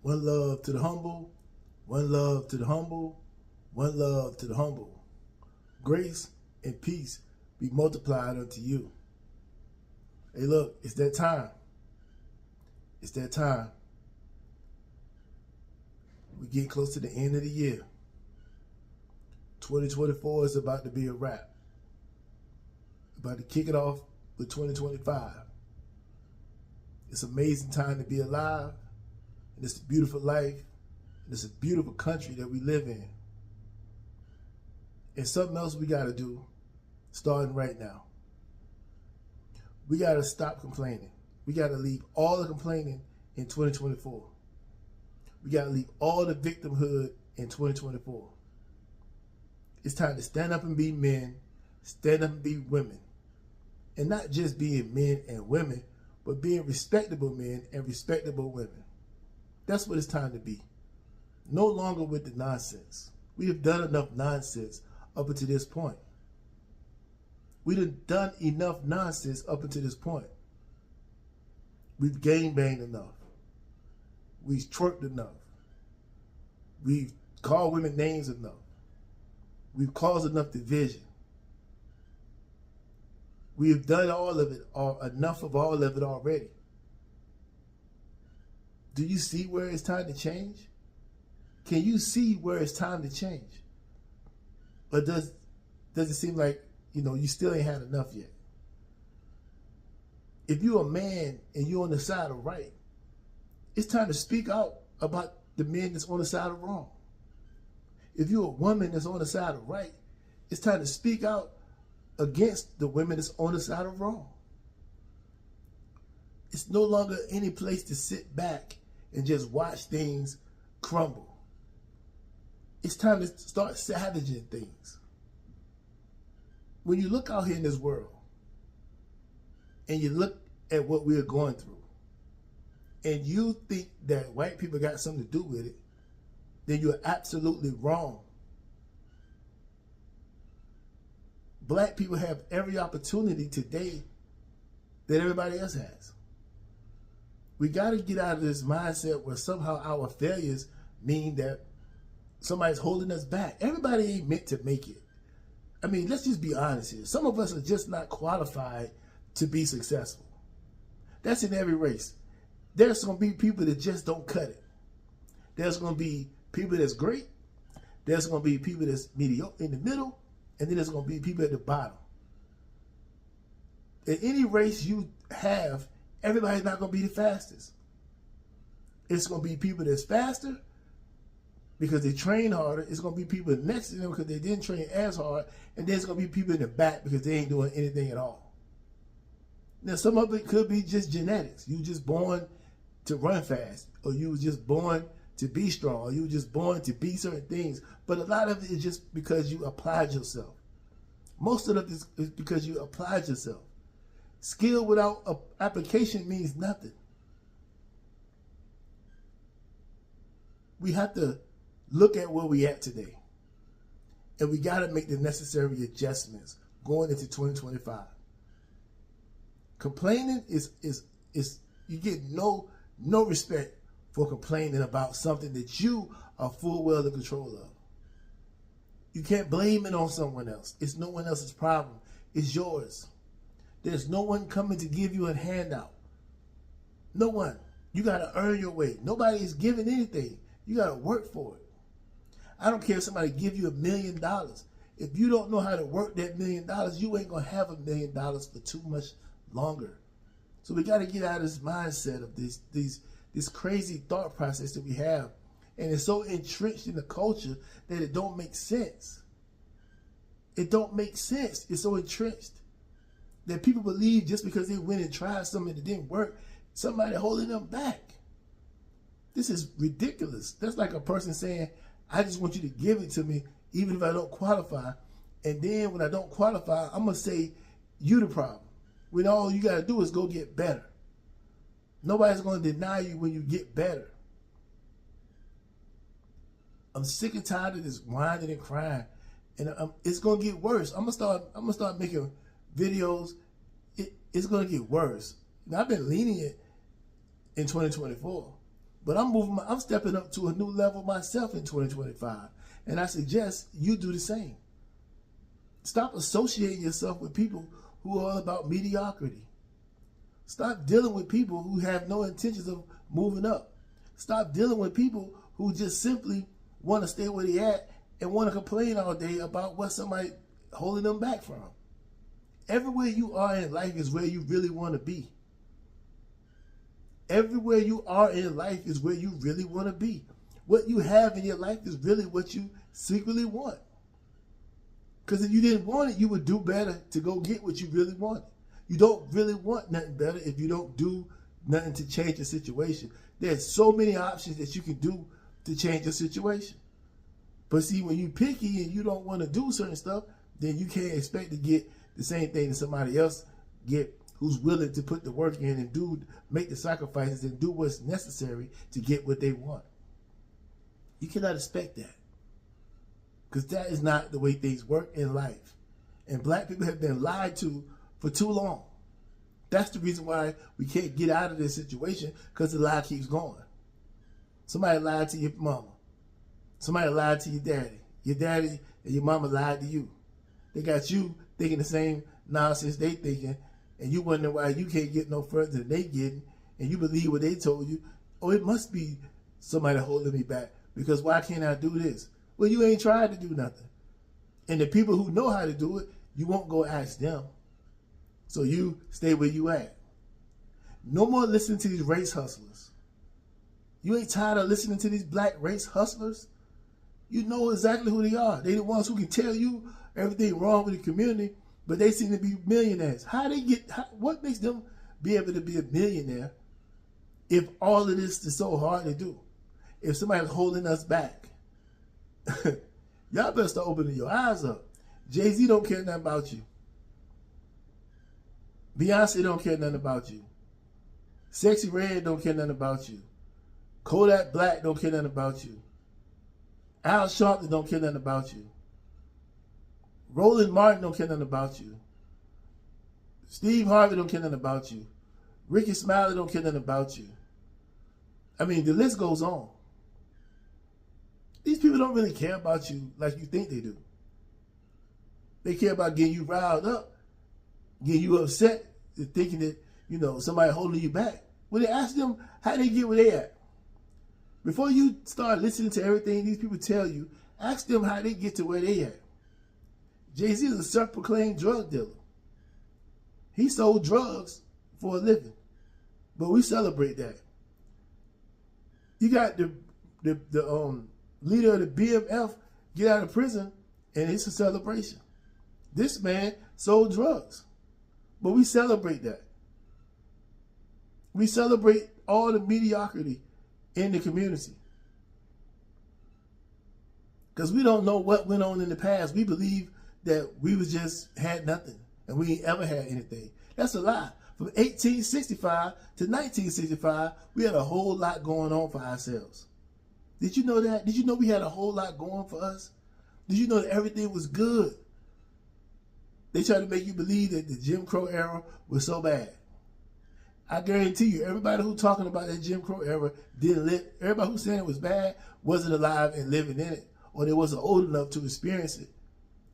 One love to the humble, one love to the humble, one love to the humble. Grace and peace be multiplied unto you. Hey, look, it's that time. It's that time. We're getting close to the end of the year. 2024 is about to be a wrap. About to kick it off with 2025. It's an amazing time to be alive. And it's a beautiful life. And it's a beautiful country that we live in. And something else we got to do, starting right now. We got to stop complaining. We got to leave all the complaining in 2024. We got to leave all the victimhood in 2024. It's time to stand up and be men, stand up and be women. And not just being men and women, but being respectable men and respectable women. That's what it's time to be. No longer with the nonsense. We have done enough nonsense up until this point. We've done enough nonsense up until this point. We've gangbanged enough. We've twerked enough. We've called women names enough. We've caused enough division. We have done all of it, or enough of all of it already. Do you see where it's time to change? Can you see where it's time to change? Or does it seem like, you still ain't had enough yet? If you're a man and you're on the side of right, it's time to speak out about the men that's on the side of wrong. If you're a woman that's on the side of right, it's time to speak out against the women that's on the side of wrong. It's no longer any place to sit back and just watch things crumble. It's time to start savaging things. When you look out here in this world and you look at what we are going through and you think that white people got something to do with it, then you're absolutely wrong. Black people have every opportunity today that everybody else has. We got to get out of this mindset where somehow our failures mean that somebody's holding us back. Everybody ain't meant to make it. I mean, let's just be honest here. Some of us are just not qualified to be successful. That's in every race. There's going to be people that just don't cut it. There's going to be people that's great. There's going to be people that's mediocre in the middle. And then there's going to be people at the bottom. In any race you have, everybody's not going to be the fastest. It's going to be people that's faster because they train harder. It's going to be people next to them because they didn't train as hard. And then it's going to be people in the back because they ain't doing anything at all. Now, some of it could be just genetics. You were just born to run fast, or you were just born to be strong, or you were just born to be certain things. But a lot of it is just because you applied yourself. Most of it is because you applied yourself. Skill without application means nothing. We have to look at where we at today. And we got to make the necessary adjustments going into 2025. Complaining is you get no respect for complaining about something that you are full well in control of. You can't blame it on someone else. It's no one else's problem. It's yours. There's no one coming to give you a handout. No one. You got to earn your way. Nobody is giving anything. You got to work for it. I don't care if somebody give you $1 million. If you don't know how to work that $1 million, you ain't going to have $1 million for too much longer. So we got to get out of this mindset of this crazy thought process that we have. And it's so entrenched in the culture that it don't make sense. It don't make sense. It's so entrenched that people believe just because they went and tried something that didn't work, somebody holding them back. This is ridiculous. That's like a person saying, I just want you to give it to me even if I don't qualify. And then when I don't qualify, I'm going to say, you the problem. When all you got to do is go get better. Nobody's going to deny you when you get better. I'm sick and tired of this whining and crying, and it's gonna get worse. I'm gonna start making videos. It's gonna get worse. Now, I've been lenient in 2024, But I'm stepping up to a new level myself in 2025. And I suggest you do the same. Stop associating yourself with people who are all about mediocrity. Stop dealing with people who have no intentions of moving up. Stop dealing with people who just simply want to stay where they at and want to complain all day about what somebody holding them back from. Everywhere you are in life is where you really want to be. Everywhere you are in life is where you really want to be. What you have in your life is really what you secretly want. Because if you didn't want it, you would do better to go get what you really want. You don't really want nothing better if you don't do nothing to change your situation. There's so many options that you can do to change your situation. But see, when you're picky and you don't want to do certain stuff, then you can't expect to get the same thing that somebody else get who's willing to put the work in and make the sacrifices and do what's necessary to get what they want. You cannot expect that. Because that is not the way things work in life. And black people have been lied to for too long. That's the reason why we can't get out of this situation, because the lie keeps going. Somebody lied to your mama. Somebody lied to your daddy. Your daddy and your mama lied to you. They got you thinking the same nonsense they thinking, and you wonder why you can't get no further than they getting, and you believe what they told you. Oh, it must be somebody holding me back, because why can't I do this? Well, you ain't tried to do nothing. And the people who know how to do it, you won't go ask them. So you stay where you at. No more listening to these race hustlers. You ain't tired of listening to these black race hustlers? You know exactly who they are. They the ones who can tell you everything wrong with the community, but they seem to be millionaires. What makes them be able to be a millionaire if all of this is so hard to do? If somebody's holding us back? Y'all better start opening your eyes up. Jay-Z don't care nothing about you. Beyonce don't care nothing about you. Sexy Red don't care nothing about you. Kodak Black don't care nothing about you. Al Sharpton don't care nothing about you. Roland Martin don't care nothing about you. Steve Harvey don't care nothing about you. Ricky Smiley don't care nothing about you. I mean, the list goes on. These people don't really care about you like you think they do. They care about getting you riled up, getting you upset, thinking that, somebody holding you back. When they ask them how they get where they at, before you start listening to everything these people tell you, ask them how they get to where they at. Jay-Z is a self-proclaimed drug dealer. He sold drugs for a living, but we celebrate that. You got the leader of the BMF get out of prison, and it's a celebration. This man sold drugs, but we celebrate that. We celebrate all the mediocrity in the community, because we don't know what went on in the past. We believe that we had nothing and we ain't ever had anything. That's a lie. From 1865 to 1965, we had a whole lot going on for ourselves. Did you know that? Did you know we had a whole lot going for us? Did you know that everything was good? They try to make you believe that the Jim Crow era was so bad. I guarantee you, everybody who's talking about that Jim Crow era didn't live. Everybody who's saying it was bad wasn't alive and living in it, or they wasn't old enough to experience it.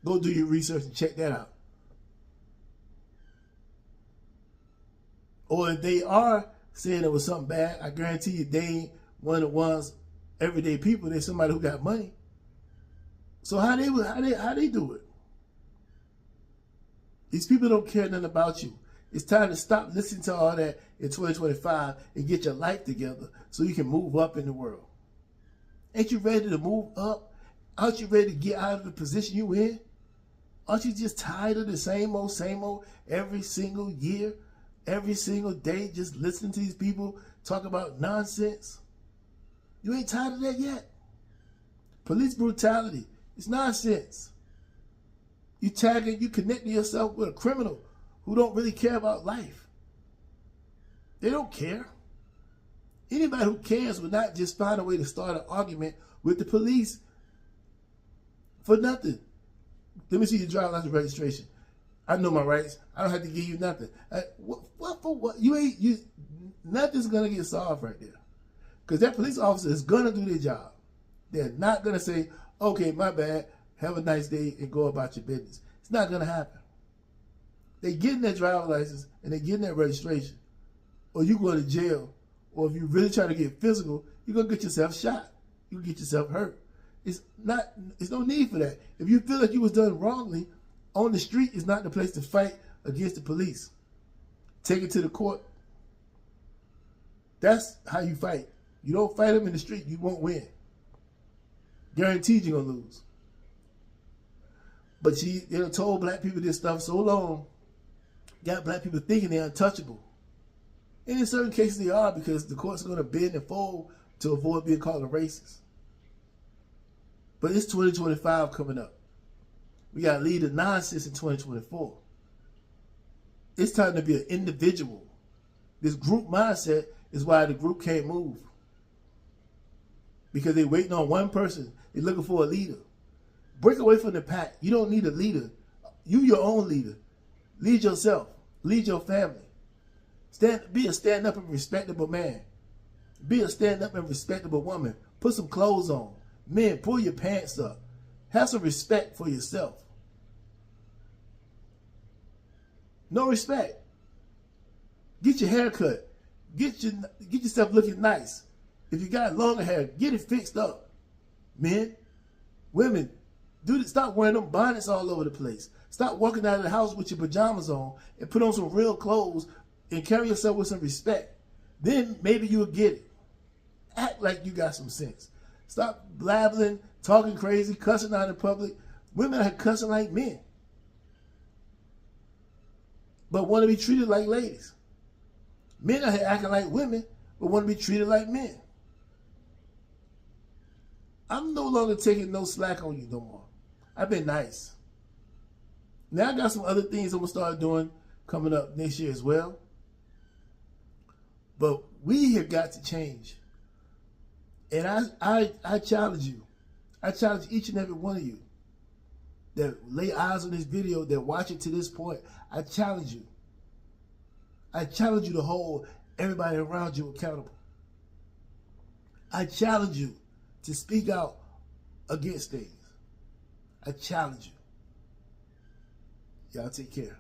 Go do your research and check that out. Or if they are saying it was something bad, I guarantee you they ain't one of the ones, everyday people. They're somebody who got money. So how they do it? These people don't care nothing about you. It's time to stop listening to all that in 2025 and get your life together so you can move up in the world. Ain't you ready to move up? Aren't you ready to get out of the position you in? Aren't you just tired of the same old every single year, every single day, just listening to these people talk about nonsense? You ain't tired of that yet? Police brutality, it's nonsense. You connecting yourself with a criminal who don't really care about life. They don't care. Anybody who cares would not just find a way to start an argument with the police for nothing. Let me see your driver's license registration. I know my rights. I don't have to give you nothing. What for what? Nothing's gonna get solved right there. Because that police officer is going to do their job. They're not going to say, okay, my bad, have a nice day, and go about your business. It's not going to happen. They getting that driver's license and they getting that registration. Or you go to jail. Or if you really try to get physical, you're going to get yourself shot. You can get yourself hurt. It's no need for that. If you feel like you was done wrongly, on the street is not the place to fight against the police. Take it to the court. That's how you fight. You don't fight them in the street, you won't win. Guaranteed you're going to lose. But they done told black people this stuff so long, got black people thinking they're untouchable. And in certain cases they are, because the courts are going to bend and fold to avoid being called a racist. But it's 2025 coming up. We got to leave the nonsense in 2024. It's time to be an individual. This group mindset is why the group can't move. Because they're waiting on one person. They're looking for a leader. Break away from the pack. You don't need a leader. You your own leader. Lead yourself. Lead your family. Be a stand-up and respectable man. Be a stand-up and respectable woman. Put some clothes on. Men, pull your pants up. Have some respect for yourself. No respect. Get your hair cut. Get yourself looking nice. If you got longer hair, get it fixed up. Men, women, stop wearing them bonnets all over the place. Stop walking out of the house with your pajamas on and put on some real clothes and carry yourself with some respect. Then maybe you'll get it. Act like you got some sense. Stop blabbling, talking crazy, cussing out in public. Women are cussing like men, but want to be treated like ladies. Men are acting like women, but want to be treated like men. I'm no longer taking no slack on you no more. I've been nice. Now I got some other things I'm going to start doing coming up next year as well. But we have got to change. And I challenge you. I challenge each and every one of you that lay eyes on this video, that watch it to this point. I challenge you. I challenge you to hold everybody around you accountable. I challenge you to speak out against things. I challenge you. Y'all take care.